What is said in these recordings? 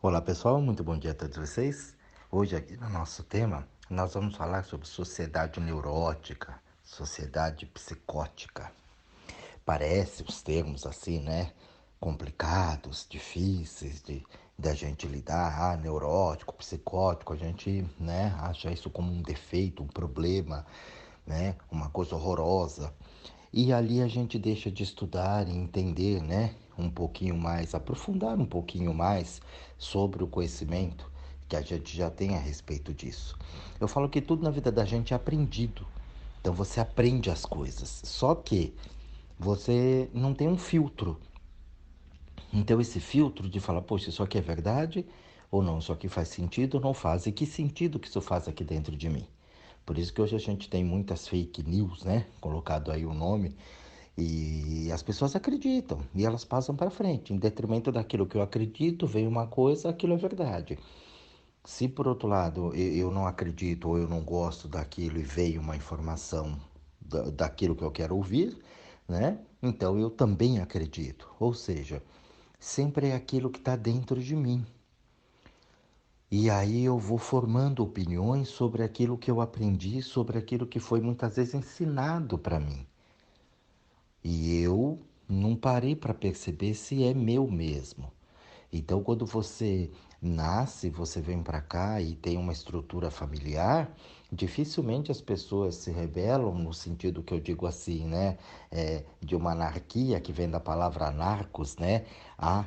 Olá pessoal, muito bom dia a todos vocês. Hoje aqui no nosso tema nós vamos falar sobre sociedade neurótica, sociedade psicótica. Parece os termos assim, né? Complicados, difíceis de da gente lidar. Neurótico, psicótico, a gente, né, acha isso como um defeito, um problema, né? Uma coisa horrorosa. E ali a gente deixa de estudar e entender, né, um pouquinho mais, aprofundar um pouquinho mais sobre o conhecimento que a gente já tem a respeito disso. Eu falo que tudo na vida da gente é aprendido. Então você aprende as coisas. Só que você não tem um filtro. Então esse filtro de falar, poxa, isso aqui é verdade ou não, isso aqui faz sentido ou não faz, e que sentido que isso faz aqui dentro de mim. Por isso que hoje a gente tem muitas fake news, né? Colocado aí o nome, e as pessoas acreditam e elas passam para frente. Em detrimento daquilo que eu acredito, vem uma coisa, aquilo é verdade. Se por outro lado eu não acredito ou eu não gosto daquilo e veio uma informação daquilo que eu quero ouvir, né? Então eu também acredito. Ou seja, sempre é aquilo que está dentro de mim. E aí eu vou formando opiniões sobre aquilo que eu aprendi, sobre aquilo que foi muitas vezes ensinado para mim. E eu não parei para perceber se é meu mesmo. Então, quando você nasce, você vem para cá e tem uma estrutura familiar, dificilmente as pessoas se rebelam no sentido que eu digo assim, né? De uma anarquia que vem da palavra anarcos, né?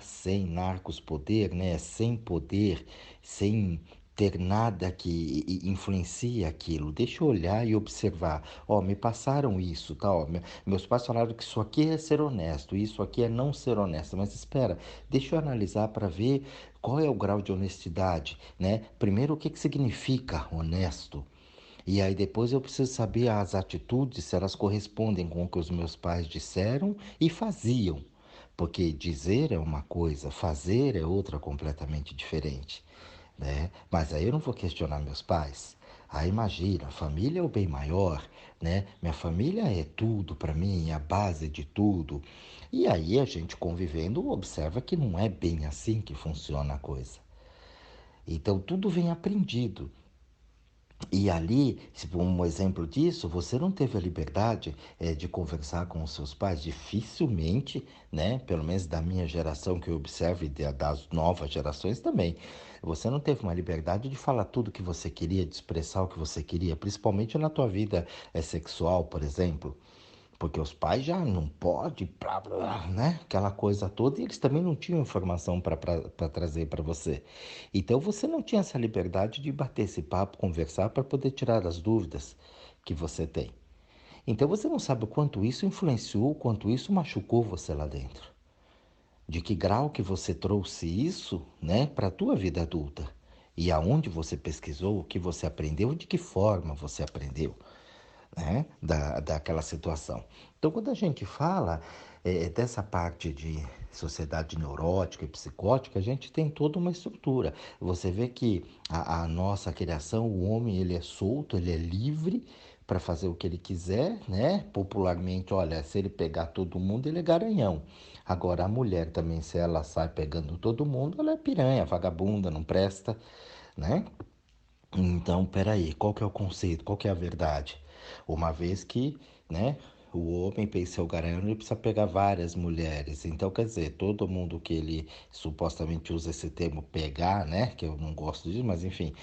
Sem narcos poder, né? Sem poder, sem ter nada que influencie aquilo. Deixa eu olhar e observar. Ó, me passaram isso, tá? Ó, meus pais falaram que isso aqui é ser honesto, isso aqui é não ser honesto. Mas espera, deixa eu analisar para ver qual é o grau de honestidade, né? Primeiro, o que significa honesto? E aí depois eu preciso saber as atitudes, se elas correspondem com o que os meus pais disseram e faziam. Porque dizer é uma coisa, fazer é outra completamente diferente, né? Mas aí eu não vou questionar meus pais. Aí imagina, a família é o bem maior, né? Minha família é tudo para mim, é a base de tudo. E aí a gente convivendo observa que não é bem assim que funciona a coisa. Então tudo vem aprendido. E ali, tipo, um exemplo disso, você não teve a liberdade de conversar com os seus pais, dificilmente, né? Pelo menos da minha geração que eu observo e das novas gerações também. Você não teve uma liberdade de falar tudo o que você queria, de expressar o que você queria, principalmente na tua vida sexual, por exemplo. Porque os pais já não pode, blá, blá, né? Aquela coisa toda, e eles também não tinham informação para trazer para você. Então você não tinha essa liberdade de bater esse papo, conversar para poder tirar as dúvidas que você tem. Então você não sabe o quanto isso influenciou, o quanto isso machucou você lá dentro. De que grau que você trouxe isso, né, para a tua vida adulta. E aonde você pesquisou, o que você aprendeu, de que forma você aprendeu, né, daquela situação. Então, quando a gente fala dessa parte de sociedade neurótica e psicótica, a gente tem toda uma estrutura. Você vê que a nossa criação, o homem, ele é solto, ele é livre para fazer o que ele quiser, né? Popularmente, olha, se ele pegar todo mundo, ele é garanhão. Agora, a mulher também, se ela sai pegando todo mundo, ela é piranha, vagabunda, não presta, né? Então, peraí, qual que é o conceito? Qual que é a verdade? Uma vez que, né, o homem pensa o garanhão, ele precisa pegar várias mulheres. Então, quer dizer, todo mundo que ele supostamente usa esse termo pegar, né, que eu não gosto disso, mas enfim,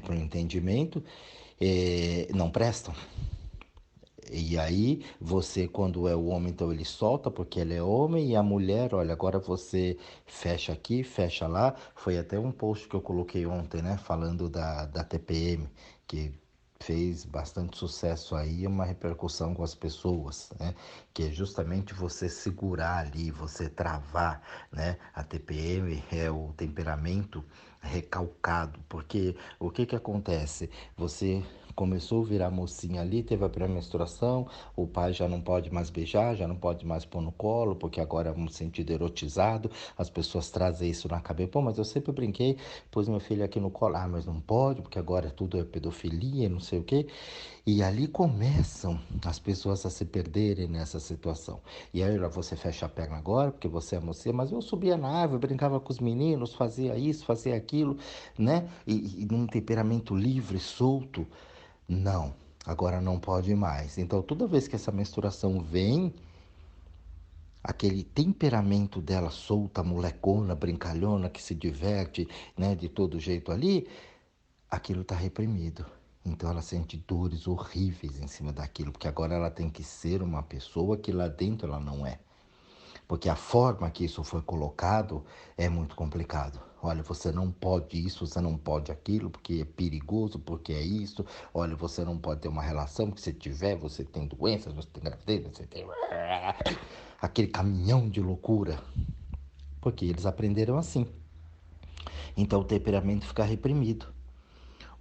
para o entendimento, não prestam. E aí, você, quando é o homem, então ele solta porque ele é homem, e a mulher, olha, agora você fecha aqui, fecha lá. Foi até um post que eu coloquei ontem, né, falando da TPM, que fez bastante sucesso aí, uma repercussão com as pessoas, né, que é justamente você segurar ali, você travar, né, a TPM é o temperamento recalcado, porque o que que acontece? Você começou a virar mocinha ali, teve a pré-menstruação, o pai já não pode mais beijar, já não pode mais pôr no colo, porque agora é um sentido erotizado, as pessoas trazem isso na cabeça, pô, mas eu sempre brinquei, pus meu filho aqui no colo, mas não pode, porque agora tudo é pedofilia, não sei o quê, E ali começam as pessoas a se perderem nessa situação. E aí você fecha a perna agora, porque você é mocinha, mas eu subia na árvore, brincava com os meninos, fazia isso, fazia aquilo, né? E num temperamento livre, solto. Não, agora não pode mais. Então, toda vez que essa menstruação vem, aquele temperamento dela solta, molecona, brincalhona, que se diverte, né, de todo jeito ali, aquilo está reprimido. Então ela sente dores horríveis em cima daquilo, porque agora ela tem que ser uma pessoa que lá dentro ela não é. Porque a forma que isso foi colocado é muito complicado. Olha, você não pode isso, você não pode aquilo, porque é perigoso, porque é isso. Olha, você não pode ter uma relação, porque se tiver, você tem doenças, você tem gravidez, você tem... Aquele caminhão de loucura. Porque eles aprenderam assim. Então o temperamento fica reprimido.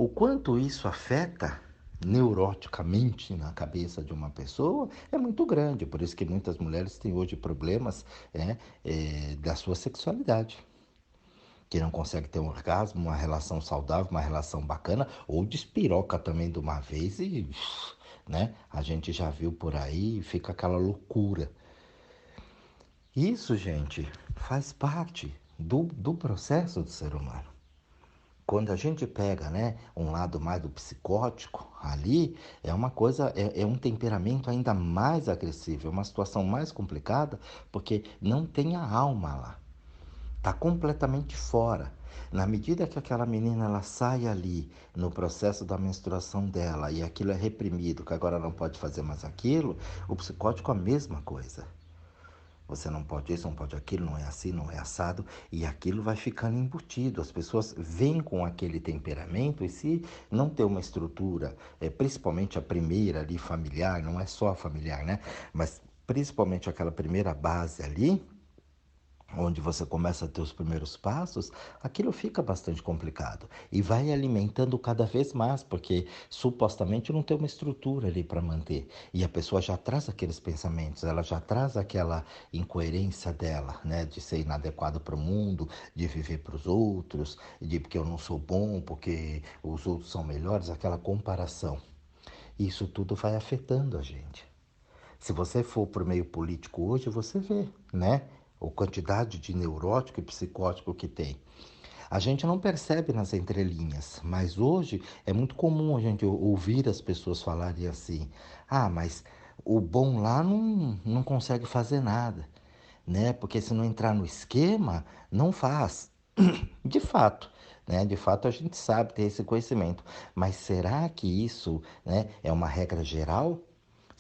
O quanto isso afeta neuroticamente na cabeça de uma pessoa é muito grande. Por isso que muitas mulheres têm hoje problemas da sua sexualidade. Que não consegue ter um orgasmo, uma relação saudável, uma relação bacana, ou despiroca também de uma vez e, né? A gente já viu por aí e fica aquela loucura. Isso, gente, faz parte do processo do ser humano. Quando a gente pega, né, um lado mais do psicótico ali, é uma coisa, é um temperamento ainda mais agressivo, é uma situação mais complicada, porque não tem a alma lá, está completamente fora. Na medida que aquela menina ela sai ali no processo da menstruação dela e aquilo é reprimido, que agora não pode fazer mais aquilo, o psicótico é a mesma coisa. Você não pode isso, não pode aquilo, não é assim, não é assado. E aquilo vai ficando embutido. As pessoas vêm com aquele temperamento e se não ter uma estrutura, principalmente a primeira ali familiar, não é só a familiar, né? Mas principalmente aquela primeira base ali, onde você começa a ter os primeiros passos, aquilo fica bastante complicado e vai alimentando cada vez mais, porque supostamente não tem uma estrutura ali para manter. E a pessoa já traz aqueles pensamentos, ela já traz aquela incoerência dela, né, de ser inadequado para o mundo, de viver para os outros, de porque eu não sou bom, porque os outros são melhores, aquela comparação. Isso tudo vai afetando a gente. Se você for para o meio político hoje, você vê, né? A quantidade de neurótico e psicótico que tem. A gente não percebe nas entrelinhas, mas hoje é muito comum a gente ouvir as pessoas falarem assim: ah, mas o bom lá não consegue fazer nada, né? Porque se não entrar no esquema, não faz. De fato, né? De fato a gente sabe ter esse conhecimento, mas será que isso, né, é uma regra geral?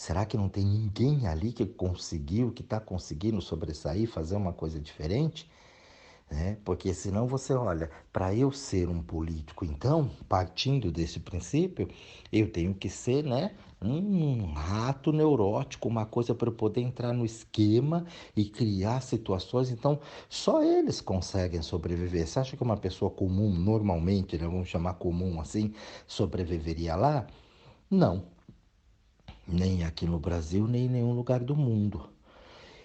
Será que não tem ninguém ali que conseguiu, que está conseguindo sobressair, fazer uma coisa diferente? Né? Porque senão você olha, para eu ser um político, então, partindo desse princípio, eu tenho que ser, né, um rato neurótico, uma coisa para eu poder entrar no esquema e criar situações. Então, só eles conseguem sobreviver. Você acha que uma pessoa comum, normalmente, né, vamos chamar comum assim, sobreviveria lá? Não, nem aqui no Brasil, nem em nenhum lugar do mundo.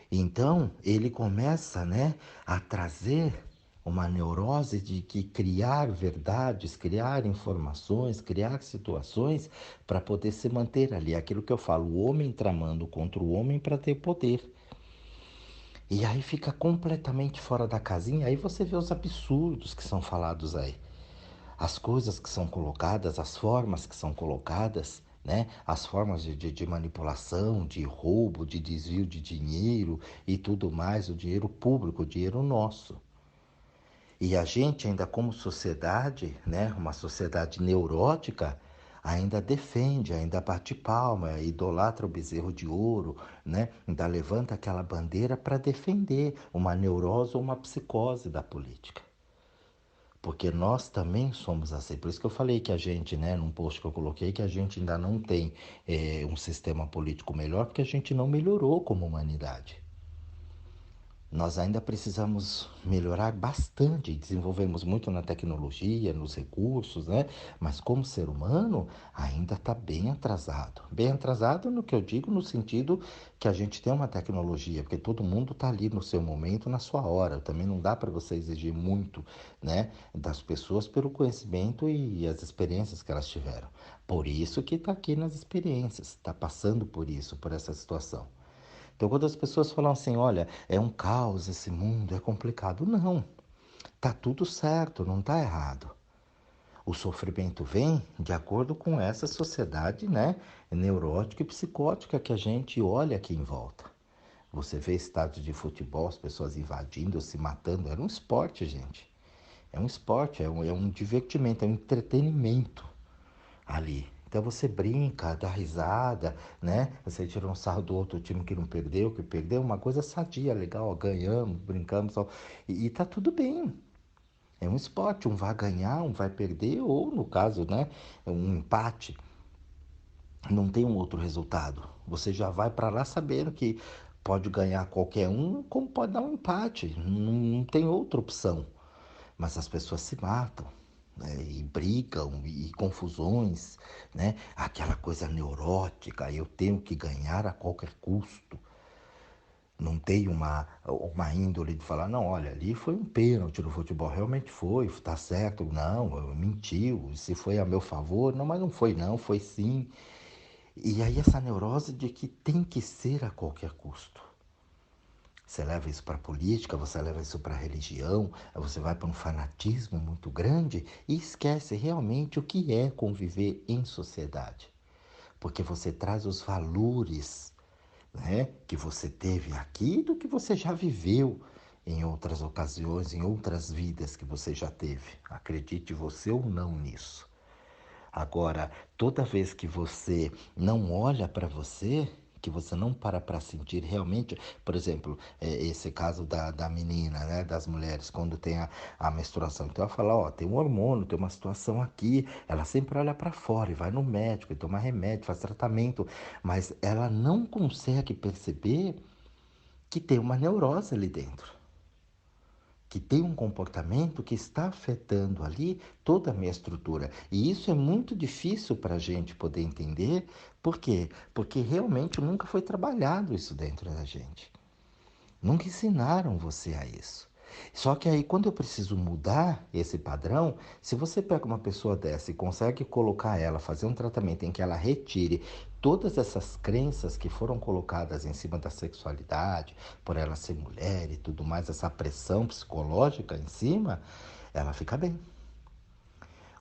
Então, ele começa, né, a trazer uma neurose de que criar verdades, criar informações, criar situações para poder se manter ali. Aquilo que eu falo, o homem tramando contra o homem para ter poder. E aí fica completamente fora da casinha, aí você vê os absurdos que são falados aí. As coisas que são colocadas, as formas que são colocadas, né? As formas de manipulação, de roubo, de desvio de dinheiro e tudo mais, o dinheiro público, o dinheiro nosso. E a gente ainda como sociedade, né? Uma sociedade neurótica, ainda defende, ainda bate palma, idolatra o bezerro de ouro, né? Ainda levanta aquela bandeira para defender uma neurose ou uma psicose da política. Porque nós também somos assim. Por isso que eu falei que a gente, né, num post que eu coloquei, que a gente ainda não tem um sistema político melhor, porque a gente não melhorou como humanidade. Nós ainda precisamos melhorar bastante, desenvolvemos muito na tecnologia, nos recursos, né? Mas como ser humano, ainda está bem atrasado. Bem atrasado no que eu digo no sentido que a gente tem uma tecnologia, porque todo mundo está ali no seu momento, na sua hora. Também não dá para você exigir muito, né, das pessoas pelo conhecimento e as experiências que elas tiveram. Por isso que está aqui nas experiências, está passando por isso, por essa situação. Então, quando as pessoas falam assim, olha, é um caos esse mundo, é complicado. Não, tá tudo certo, não tá errado. O sofrimento vem de acordo com essa sociedade, né, neurótica e psicótica que a gente olha aqui em volta. Você vê estádios de futebol, as pessoas invadindo, se matando. Era um esporte, gente. É um esporte, é um divertimento, é um entretenimento ali. Então você brinca, dá risada, né? Você tira um sarro do outro time que perdeu, uma coisa sadia, legal, ó, ganhamos, brincamos, ó, e tá tudo bem. É um esporte, um vai ganhar, um vai perder, ou no caso, né, um empate, não tem um outro resultado. Você já vai para lá sabendo que pode ganhar qualquer um, como pode dar um empate, não tem outra opção. Mas as pessoas se matam, né? E brigam, e confusões, né? Aquela coisa neurótica, eu tenho que ganhar a qualquer custo. Não tem uma índole de falar, não, olha, ali foi um pênalti no futebol, realmente foi, tá certo, não, mentiu, se foi a meu favor, não, mas não foi não, foi sim. E aí essa neurose de que tem que ser a qualquer custo. Você leva isso para a política, você leva isso para a religião, você vai para um fanatismo muito grande e esquece realmente o que é conviver em sociedade. Porque você traz os valores, né, que você teve aqui do que você já viveu em outras ocasiões, em outras vidas que você já teve. Acredite você ou não nisso. Agora, toda vez que você não olha para você, que você não para sentir realmente, por exemplo, esse caso da menina, né, das mulheres, quando tem a menstruação. Então ela fala, ó, tem um hormônio, tem uma situação aqui, ela sempre olha para fora e vai no médico e toma remédio, faz tratamento, mas ela não consegue perceber que tem uma neurose ali dentro, que tem um comportamento que está afetando ali toda a minha estrutura. E isso é muito difícil para a gente poder entender. Por quê? Porque realmente nunca foi trabalhado isso dentro da gente. Nunca ensinaram você a isso. Só que aí, quando eu preciso mudar esse padrão, se você pega uma pessoa dessa e consegue colocar ela, fazer um tratamento em que ela retire todas essas crenças que foram colocadas em cima da sexualidade, por ela ser mulher e tudo mais, essa pressão psicológica em cima, ela fica bem.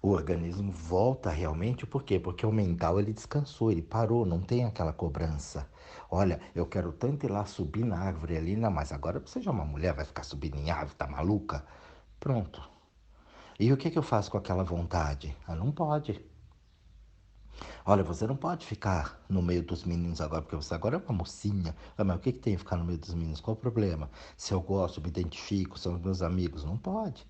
O organismo volta realmente, por quê? Porque o mental ele descansou, ele parou, não tem aquela cobrança. Olha, eu quero tanto ir lá subir na árvore ali, não, mas agora você já é uma mulher, vai ficar subindo em árvore, tá maluca? Pronto. E o que eu faço com aquela vontade? Ah, não pode. Olha, você não pode ficar no meio dos meninos agora, porque você agora é uma mocinha. Ah, mas o que tem ficar no meio dos meninos? Qual o problema? Se eu gosto, me identifico, são meus amigos, não pode.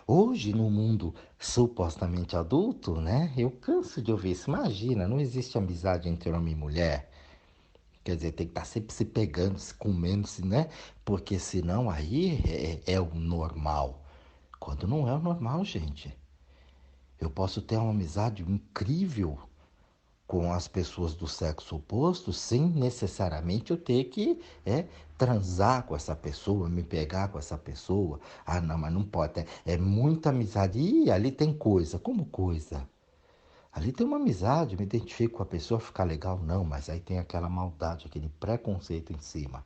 Hoje, no mundo supostamente adulto, né? Eu canso de ouvir isso. Imagina, não existe amizade entre homem e mulher. Quer dizer, tem que estar sempre se pegando, se comendo, né? Porque senão aí é o normal. Quando não é o normal, gente. Eu posso ter uma amizade incrível com as pessoas do sexo oposto sem necessariamente eu ter que transar com essa pessoa, me pegar com essa pessoa. Ah, não, mas não pode. É muita amizade. Ih, ali tem coisa. Como coisa? Ali tem uma amizade, me identifico com a pessoa, ficar legal, não, mas aí tem aquela maldade, aquele preconceito em cima.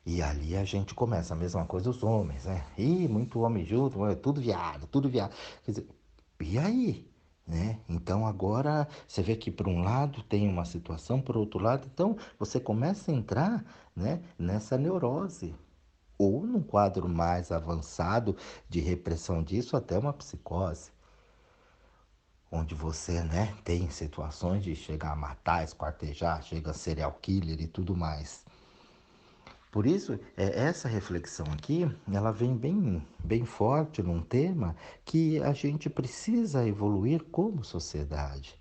E ali a gente começa a mesma coisa os homens, né? Ih, muito homem junto, tudo viado, tudo viado. Quer dizer, e aí? Né? Então agora você vê que por um lado tem uma situação, por outro lado, então você começa a entrar, né, nessa neurose. Ou num quadro mais avançado de repressão disso, até uma psicose. Onde você, né, tem situações de chegar a matar, esquartejar, chega a serial killer e tudo mais. Por isso, essa reflexão aqui, ela vem bem forte num tema que a gente precisa evoluir como sociedade.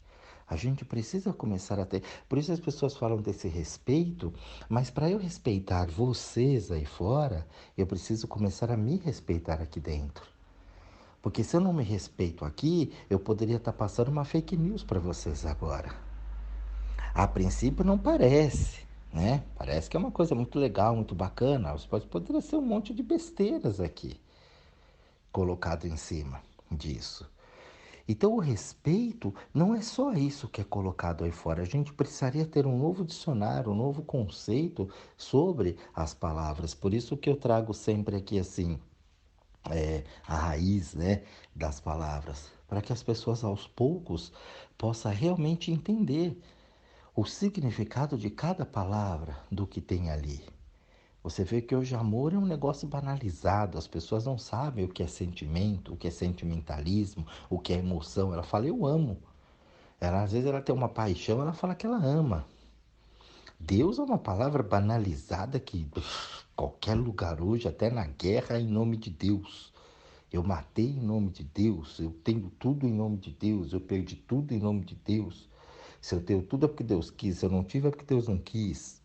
A gente precisa começar a ter. Por isso as pessoas falam desse respeito, mas para eu respeitar vocês aí fora, eu preciso começar a me respeitar aqui dentro. Porque se eu não me respeito aqui, eu poderia estar passando uma fake news para vocês agora. A princípio não parece, né? Parece que é uma coisa muito legal, muito bacana. Poderia ser um monte de besteiras aqui colocado em cima disso. Então, o respeito não é só isso que é colocado aí fora. A gente precisaria ter um novo dicionário, um novo conceito sobre as palavras. Por isso que eu trago sempre aqui assim, a raiz, né, das palavras, para que as pessoas aos poucos possam realmente entender o significado de cada palavra do que tem ali. Você vê que hoje amor é um negócio banalizado, as pessoas não sabem o que é sentimento, o que é sentimentalismo, o que é emoção. Ela fala, eu amo. Às vezes ela tem uma paixão, ela fala que ela ama. Deus é uma palavra banalizada que qualquer lugar hoje, até na guerra, é em nome de Deus. Eu matei em nome de Deus, eu tenho tudo em nome de Deus, eu perdi tudo em nome de Deus. Se eu tenho tudo é porque Deus quis, se eu não tive é porque Deus não quis.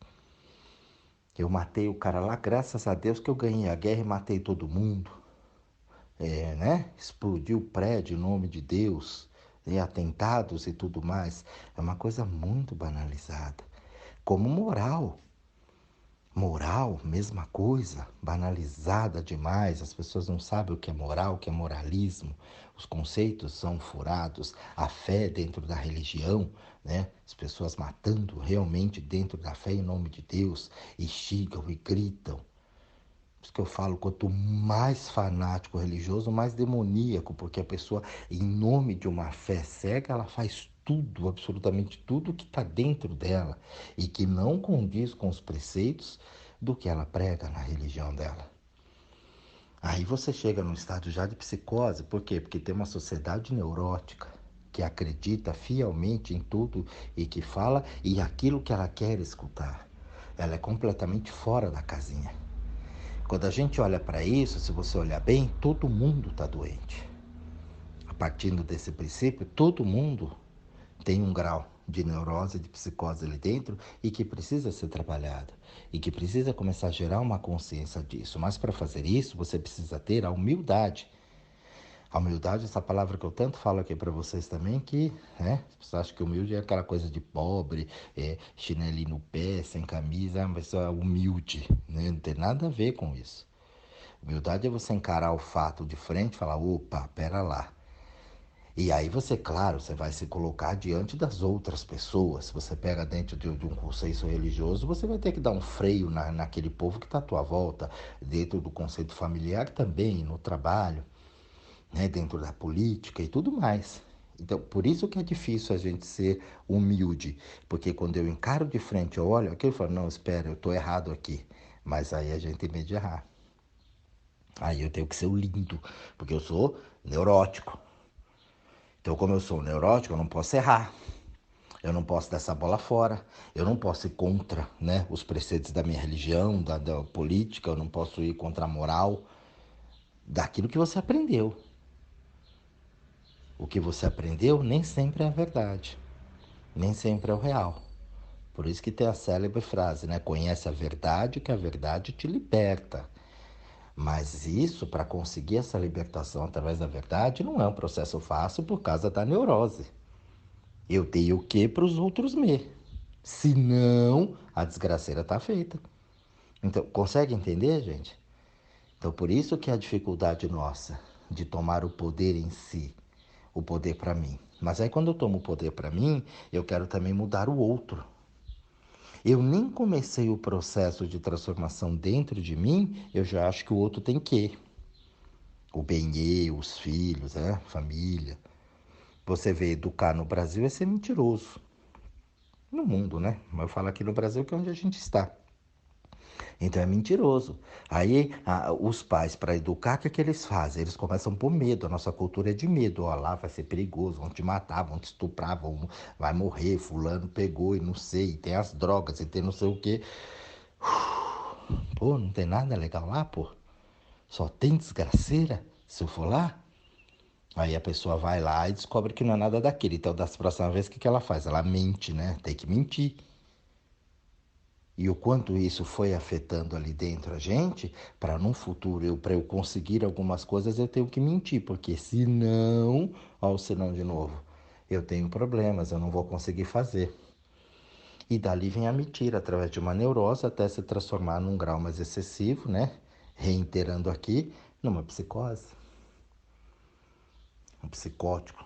Eu matei o cara lá, graças a Deus que eu ganhei a guerra e matei todo mundo. Né? Explodiu o prédio em nome de Deus, atentados e tudo mais. É uma coisa muito banalizada. Como moral. Moral, mesma coisa, banalizada demais. As pessoas não sabem o que é moral, o que é moralismo. Os conceitos são furados. A fé dentro da religião, né? As pessoas matando realmente dentro da fé em nome de Deus e xingam e gritam. Por isso que eu falo, quanto mais fanático religioso, mais demoníaco, porque a pessoa, em nome de uma fé cega, ela faz tudo, absolutamente tudo que está dentro dela e que não condiz com os preceitos do que ela prega na religião dela. Aí você chega num estado já de psicose, por quê? Porque tem uma sociedade neurótica que acredita fielmente em tudo e que fala e aquilo que ela quer escutar. Ela é completamente fora da casinha. Quando a gente olha para isso, se você olhar bem, todo mundo está doente. A partir desse princípio, todo mundo tem um grau de neurose, de psicose ali dentro e que precisa ser trabalhado e que precisa começar a gerar uma consciência disso. Mas para fazer isso, você precisa ter a humildade. A humildade, essa palavra que eu tanto falo aqui para vocês também, que, né, você acha que humilde é aquela coisa de pobre, chinelinho no pé, sem camisa, mas é humilde, né? Não tem nada a ver com isso. Humildade é você encarar o fato de frente e falar, opa, pera lá. E aí você, claro, você vai se colocar diante das outras pessoas. Se você pega dentro de um conceito religioso, você vai ter que dar um freio naquele povo que está à tua volta, dentro do conceito familiar também, no trabalho, né, dentro da política e tudo mais. Então, por isso que é difícil a gente ser humilde, porque quando eu encaro de frente, eu olho aqui e falo, não, espera, eu estou errado aqui. Mas aí a gente tem medo de errar. Aí eu tenho que ser o lindo, porque eu sou neurótico. Então, como eu sou neurótico, eu não posso errar. Eu não posso dar essa bola fora. Eu não posso ir contra, né, os preceitos da minha religião, da política. Eu não posso ir contra a moral daquilo que você aprendeu. O que você aprendeu nem sempre é a verdade. Nem sempre é o real. Por isso que tem a célebre frase, né? Conhece a verdade, que a verdade te liberta. Mas isso, para conseguir essa libertação através da verdade, não é um processo fácil por causa da neurose. Eu dei o que para os outros me. Senão, a desgraceira está feita. Então, consegue entender, gente? Então, por isso que é a dificuldade nossa de tomar o poder em si, o poder para mim. Mas aí, quando eu tomo o poder para mim, eu quero também mudar o outro. Eu nem comecei o processo de transformação dentro de mim, eu já acho que o outro tem que. O bem os filhos, né? Família. Você vê educar no Brasil é ser mentiroso. No mundo, né? Mas eu falo aqui no Brasil que é onde a gente está. Então é mentiroso. Aí os pais, para educar, o que, é que eles fazem? Eles começam por medo. A nossa cultura é de medo. Ó, lá vai ser perigoso, vão te matar, vão te estuprar, vai morrer. Fulano pegou e não sei. E tem as drogas e tem não sei o quê. Pô, não tem nada legal lá, pô. Só tem desgraceira se eu for lá. Aí a pessoa vai lá e descobre que não é nada daquilo. Então, das próximas vezes, o que ela faz? Ela mente, né? Tem que mentir. E o quanto isso foi afetando ali dentro a gente, para num futuro, para eu conseguir algumas coisas, eu tenho que mentir, porque senão, ó, o senão de novo, eu tenho problemas, eu não vou conseguir fazer. E dali vem a mentira, através de uma neurose, até se transformar num grau mais excessivo, né? Reiterando aqui, numa psicose, um psicótico,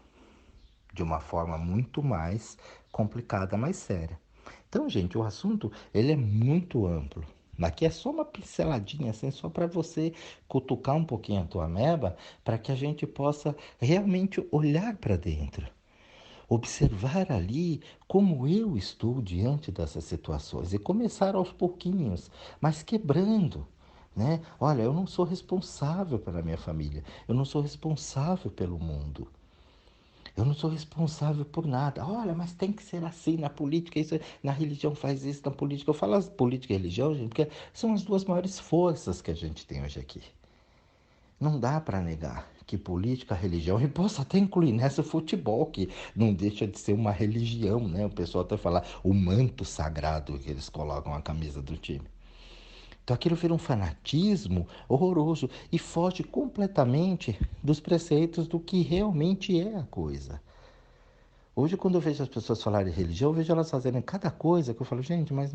de uma forma muito mais complicada, mais séria. Então, gente, o assunto ele é muito amplo. Aqui é só uma pinceladinha, assim, só para você cutucar um pouquinho a tua ameba, para que a gente possa realmente olhar para dentro. Observar ali como eu estou diante dessas situações e começar aos pouquinhos, mas quebrando. Né? Olha, eu não sou responsável pela minha família, eu não sou responsável pelo mundo. Eu não sou responsável por nada. Olha, mas tem que ser assim na política, isso, na religião faz isso, na política. Eu falo as política e religião, gente, porque são as duas maiores forças que a gente tem hoje aqui. Não dá para negar que política, religião, e posso até incluir nessa o futebol, que não deixa de ser uma religião, né? O pessoal até falar o manto sagrado que eles colocam na camisa do time. Então aquilo vira um fanatismo horroroso e foge completamente dos preceitos do que realmente é a coisa. Hoje, quando eu vejo as pessoas falarem de religião, eu vejo elas fazerem cada coisa que eu falo, gente, mas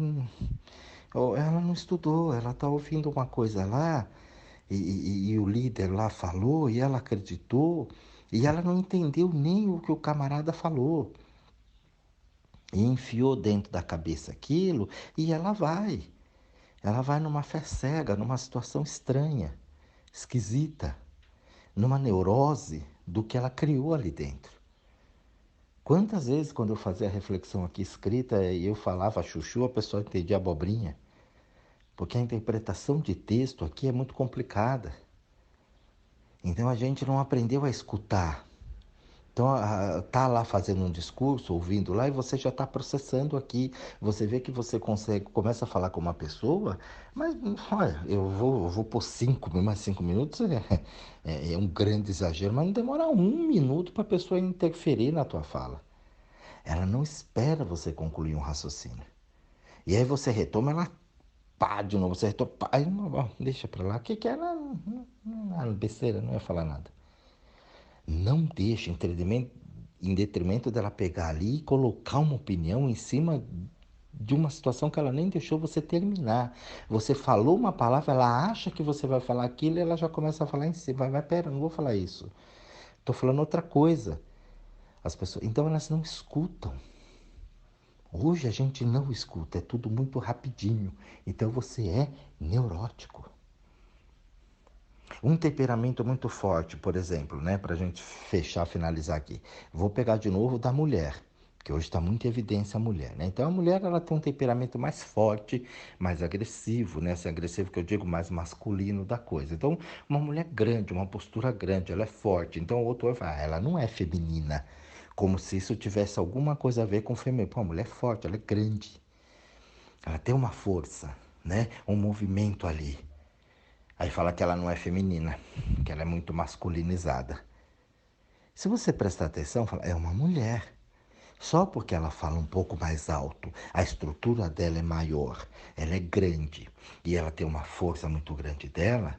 ela não estudou, ela está ouvindo uma coisa lá, e o líder lá falou, e ela acreditou, e ela não entendeu nem o que o camarada falou. E enfiou dentro da cabeça aquilo, e ela vai. Ela vai numa fé cega, numa situação estranha, esquisita, numa neurose do que ela criou ali dentro. Quantas vezes, quando eu fazia a reflexão aqui escrita e eu falava chuchu, a pessoa entendia abobrinha? Porque a interpretação de texto aqui é muito complicada. Então a gente não aprendeu a escutar. Então tá lá fazendo um discurso, ouvindo lá, e você já está processando aqui. Você vê que você consegue, começa a falar com uma pessoa, mas olha, eu vou por 5 minutos é um grande exagero, mas não demora 1 minuto para a pessoa interferir na tua fala. Ela não espera você concluir um raciocínio. E aí você retoma, ela pá de novo, você retoma, pá, aí, não, deixa pra lá. O que que é? Besteira, não ia falar nada. Não deixa, em detrimento dela pegar ali e colocar uma opinião em cima de uma situação que ela nem deixou você terminar. Você falou uma palavra, ela acha que você vai falar aquilo e ela já começa a falar em cima. Vai, pera, não vou falar isso. Tô falando outra coisa. As pessoas, então elas não escutam. Hoje a gente não escuta, é tudo muito rapidinho. Então você é neurótico. Um temperamento muito forte, por exemplo, né, para a gente fechar, finalizar aqui. Vou pegar de novo da mulher, que hoje está muito em evidência a mulher, né? Então a mulher ela tem um temperamento mais forte, mais agressivo, né? Esse agressivo que eu digo mais masculino da coisa. Então uma mulher grande, uma postura grande, ela é forte. Então o outro vai falar, ela não é feminina, como se isso tivesse alguma coisa a ver com feminino. Pô, a mulher é forte, ela é grande, ela tem uma força, né? Um movimento ali. Aí fala que ela não é feminina, que ela é muito masculinizada. Se você prestar atenção, fala, é uma mulher. Só porque ela fala um pouco mais alto, a estrutura dela é maior, ela é grande e ela tem uma força muito grande dela,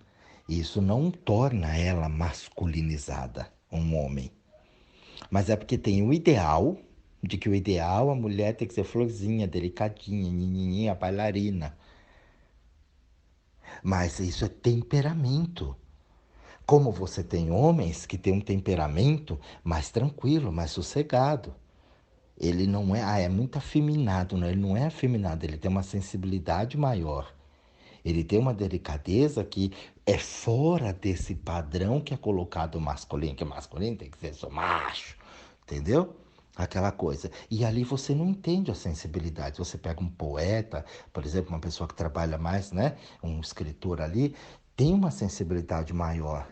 isso não torna ela masculinizada, um homem. Mas é porque tem o ideal, de que o ideal a mulher tem que ser florzinha, delicadinha, nininha, bailarina. Mas isso é temperamento. Como você tem homens que têm um temperamento mais tranquilo, mais sossegado. Ele não é, é muito afeminado, né? Ele não é afeminado, ele tem uma sensibilidade maior. Ele tem uma delicadeza que é fora desse padrão que é colocado masculino, que o masculino tem que ser só macho, entendeu? Aquela coisa. E ali você não entende a sensibilidade. Você pega um poeta, por exemplo, uma pessoa que trabalha mais, né? Um escritor ali, tem uma sensibilidade maior.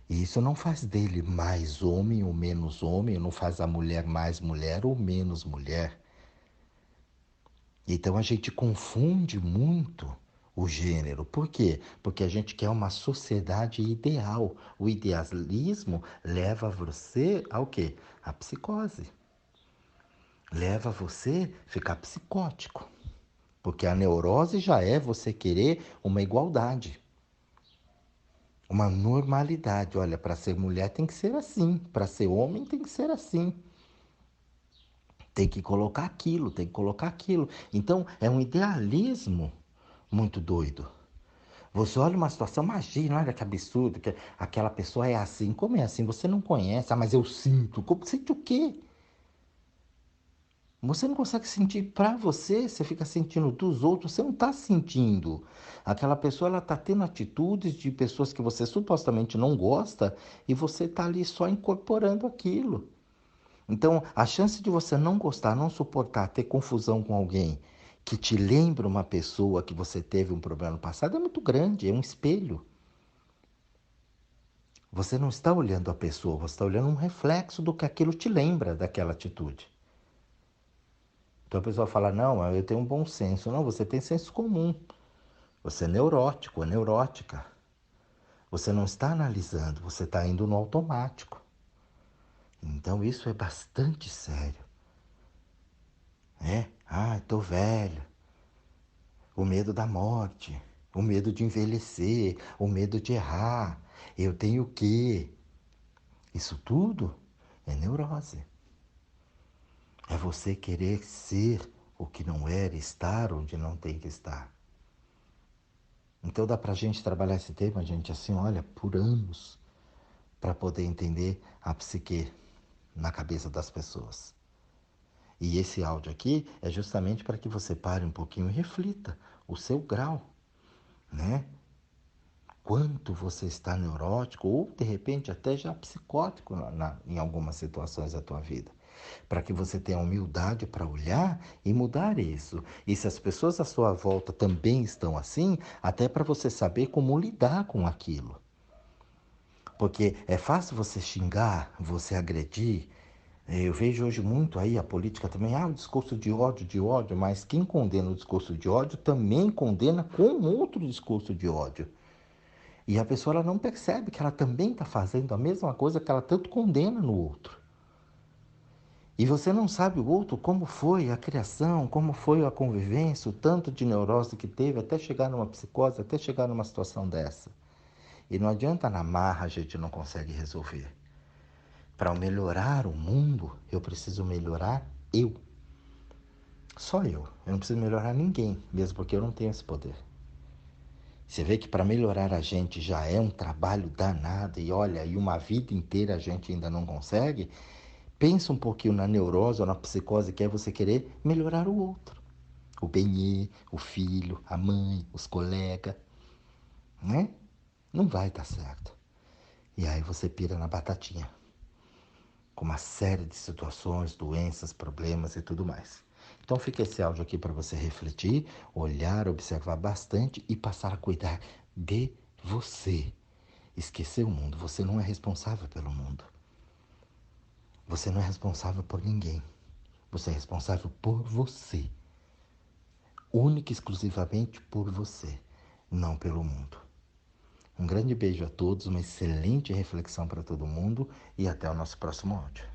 E isso não faz dele mais homem ou menos homem, não faz a mulher mais mulher ou menos mulher. Então a gente confunde muito o gênero. Por quê? Porque a gente quer uma sociedade ideal. O idealismo leva você ao quê? A psicose. Leva você a ficar psicótico. Porque a neurose já é você querer uma igualdade, uma normalidade. Olha, para ser mulher tem que ser assim, para ser homem tem que ser assim. Tem que colocar aquilo, tem que colocar aquilo. Então, é um idealismo muito doido. Você olha uma situação, imagina, olha que absurdo, que aquela pessoa é assim. Como é assim? Você não conhece. Ah, mas eu sinto. Como, sente o quê? Você não consegue sentir para você, você fica sentindo dos outros, você não está sentindo. Aquela pessoa, ela está tendo atitudes de pessoas que você supostamente não gosta e você está ali só incorporando aquilo. Então, a chance de você não gostar, não suportar, ter confusão com alguém que te lembra uma pessoa que você teve um problema no passado é muito grande, é um espelho. Você não está olhando a pessoa, você está olhando um reflexo do que aquilo te lembra daquela atitude. Então a pessoa fala, não, eu tenho um bom senso. Não, você tem senso comum. Você é neurótico, é neurótica. Você não está analisando, você está indo no automático. Então isso é bastante sério. Estou velho. O medo da morte, o medo de envelhecer, o medo de errar. Eu tenho o quê? Isso tudo é neurose. É você querer ser o que não era, estar onde não tem que estar. Então dá pra gente trabalhar esse tema, gente, assim, olha, por anos, para poder entender a psique na cabeça das pessoas. E esse áudio aqui é justamente para que você pare um pouquinho e reflita o seu grau, né? Quanto você está neurótico ou, de repente, até já psicótico em algumas situações da tua vida. Para que você tenha humildade para olhar e mudar isso. E se as pessoas à sua volta também estão assim, até para você saber como lidar com aquilo. Porque é fácil você xingar, você agredir. Eu vejo hoje muito aí a política também, o discurso de ódio, mas quem condena o discurso de ódio também condena com outro discurso de ódio. E a pessoa ela não percebe que ela também está fazendo a mesma coisa que ela tanto condena no outro. E você não sabe o outro como foi a criação, como foi a convivência, o tanto de neurose que teve até chegar numa psicose, até chegar numa situação dessa. E não adianta na marra a gente não consegue resolver. Para melhorar o mundo, eu preciso melhorar eu. Só eu. Eu não preciso melhorar ninguém, mesmo porque eu não tenho esse poder. Você vê que para melhorar a gente já é um trabalho danado e olha, e uma vida inteira a gente ainda não consegue. Pensa um pouquinho na neurose ou na psicose que é você querer melhorar o outro. O bem, o filho, a mãe, os colegas, né? Não vai dar certo. E aí você pira na batatinha, com uma série de situações, doenças, problemas e tudo mais. Então fica esse áudio aqui para você refletir, olhar, observar bastante e passar a cuidar de você. Esquecer o mundo, você não é responsável pelo mundo. Você não é responsável por ninguém. Você é responsável por você. Única e exclusivamente por você, não pelo mundo. Um grande beijo a todos, uma excelente reflexão para todo mundo e até o nosso próximo áudio.